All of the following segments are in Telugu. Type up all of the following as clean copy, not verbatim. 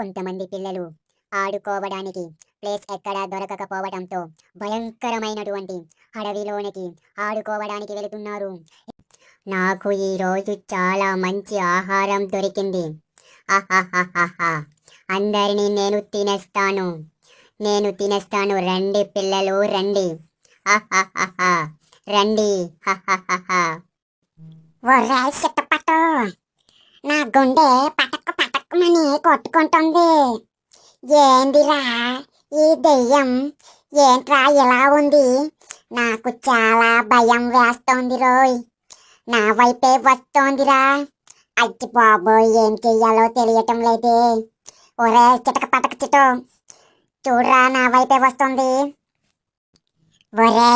కొంతమంది పిల్లలు ఆడుకోవడానికి ప్లేస్ ఎక్కడా దొరకకపోవడంతో భయంకరమైనటువంటి అడవిలోనికి ఆడుకోవడానికి వెళుతున్నారు. నాకు ఈరోజు చాలా మంచి ఆహారం దొరికింది. ఆహాహాహాహా! అందరినీ నేను తినేస్తాను. రండి పిల్లలు, రండి. ఆహాహాహా! రండి. హాహాహాహా! ఒరే చిట్టపట్టు, నా గుండె పటక్కు పటక్కుమని కొట్టుకుంటుంది. ఏందిరా ఈ దెయ్యం? ఏంట్రా ఇలా ఉంది? నాకు చాలా భయం వేస్తోంది రోయ్. నా వైపే వస్తోందిరా. అచ్చి బాబోయ్, ఏం చెయ్యాలో తెలియటం లేదే. ఒరే చిటక పటక చిటో, చూడరా నా వైపే వస్తుంది. ఒరే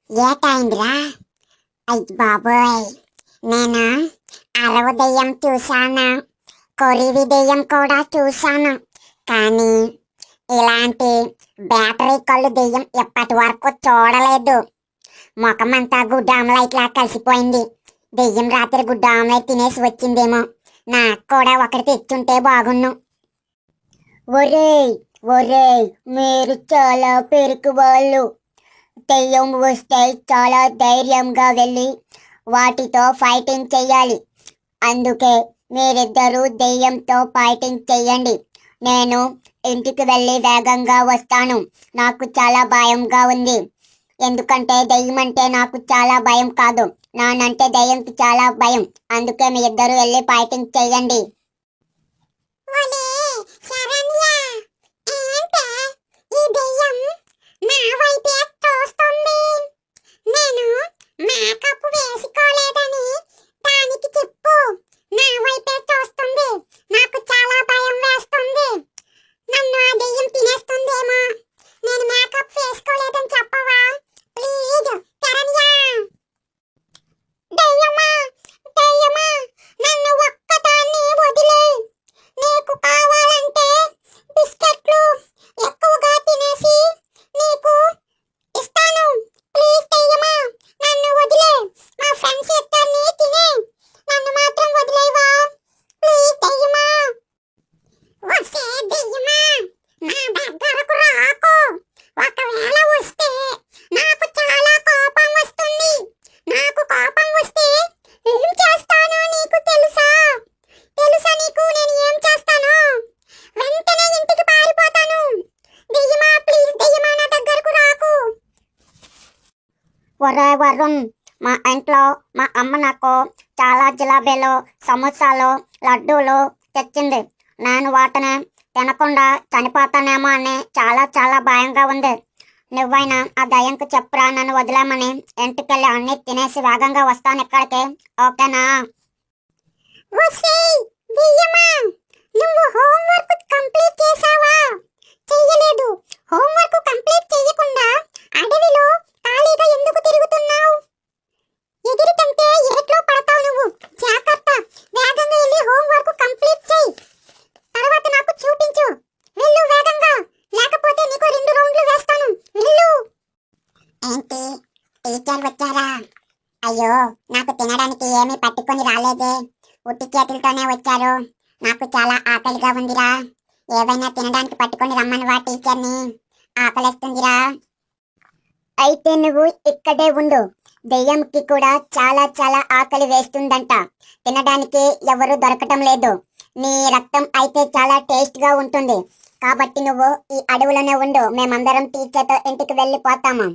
ఏటైందిరా? అయ్యి బాబోయ్, నేను అరవ దెయ్యం చూశాను, కొరివి దెయ్యం కూడా చూశాను, కానీ ఇలాంటి బ్యాటరీ కళ్ళు దెయ్యం ఎప్పటి వరకు చూడలేదు. ముఖమంతా గుడ్ ఆమ్లెట్లా కలిసిపోయింది. దెయ్యం రాత్రి గుడ్ ఆమ్లెట్ తినేసి వచ్చిందేమో. నాకు కూడా ఒకటి తెచ్చుంటే బాగున్ను. ఒరేయ్ ఒరేయ్, మీరు చాలా పెరుకు వాళ్ళు. దెయ్యం వస్తే చాలా ధైర్యంగా వెళ్ళి వాటితో ఫైటింగ్ చెయ్యాలి. అందుకే మీరిద్దరూ దెయ్యంతో ఫైటింగ్ చెయ్యండి. నేను ఇంటికి వెళ్ళి వేగంగా వస్తాను. నాకు చాలా భయంగా ఉంది. ఎందుకంటే దెయ్యం అంటే నాకు చాలా భయం కాదు, నానంటే దెయ్యంకి చాలా భయం. అందుకే మీ ఇద్దరు వెళ్ళి ఫైటింగ్ చెయ్యండి. ఒరే వరుణ్, మా ఇంట్లో మా అమ్మ నాకు చాలా జిలాబీలు, సమోసాలు, లడ్డూలు తెచ్చింది. నేను వాటిని తినకుండా చనిపోతానేమో అని చాలా చాలా భయంగా ఉంది. నువ్వైనా ఆ దయ్యంకు చెప్పురా నన్ను వదిలేమని. ఇంటికెళ్ళి అన్ని తినేసి వేగంగా వస్తాను ఇక్కడికి, ఓకేనా? నువ్వు హోంవర్క్ కంప్లీట్ చేసావా? చెయ్యలేదు. హోంవర్క్ కంప్లీట్ చేయకుండా అడవిలో ఖాళీగా ఎందుకు తిరుగుతున్నావు? ఎగిరితంటే ఏట్లో పడతావు నువ్వు. జాగ్రత్త, వేగంగా వెళ్ళి హోంవర్క్ కంప్లీట్ చేయి. తర్వాత నాకు చూపించు. వెళ్ళు వేగంగా, లేకపోతే నీకు 2 రౌండ్లు వేస్తాను. వెళ్ళు. ఏంటి, టీచర్ వచ్చారా? అయ్యో, నాకు తినడానికి ఏమీ పట్టుకొని రాలేదే. ఉట్టి చేతులతోనే వచ్చారు. నాకు చాలా ఆకలిగా ఉందిరా. ఏవైనా తినడానికి పట్టుకొని రమ్మనివా టీచర్ని. ఆకలిస్తుందిరా. అయితే నువ్వు ఇక్కడే ఉండు. దెయ్యంకి కూడా చాలా చాలా ఆకలి వేస్తుందంట. తినడానికి ఎవరు దొరకటం లేదు. నీ రక్తం అయితే చాలా టేస్ట్గా ఉంటుంది. కాబట్టి నువ్వు ఈ అడవులోనే ఉండు. మేమందరం టీచర్తో ఇంటికి వెళ్ళిపోతాము.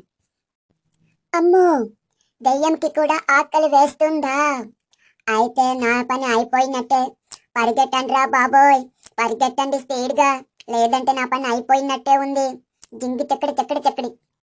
అమ్మో, దెయ్యంకి కూడా ఆకలి వేస్తుందా? అయితే నా పని అయిపోయినట్టే. పరిగెట్టండి రా బాబోయ్, పరిగెట్టండి స్పీడ్గా, లేదంటే నా పని అయిపోయినట్టే ఉంది. జింగి చెక్కడి చెక్కడి చెక్కడి.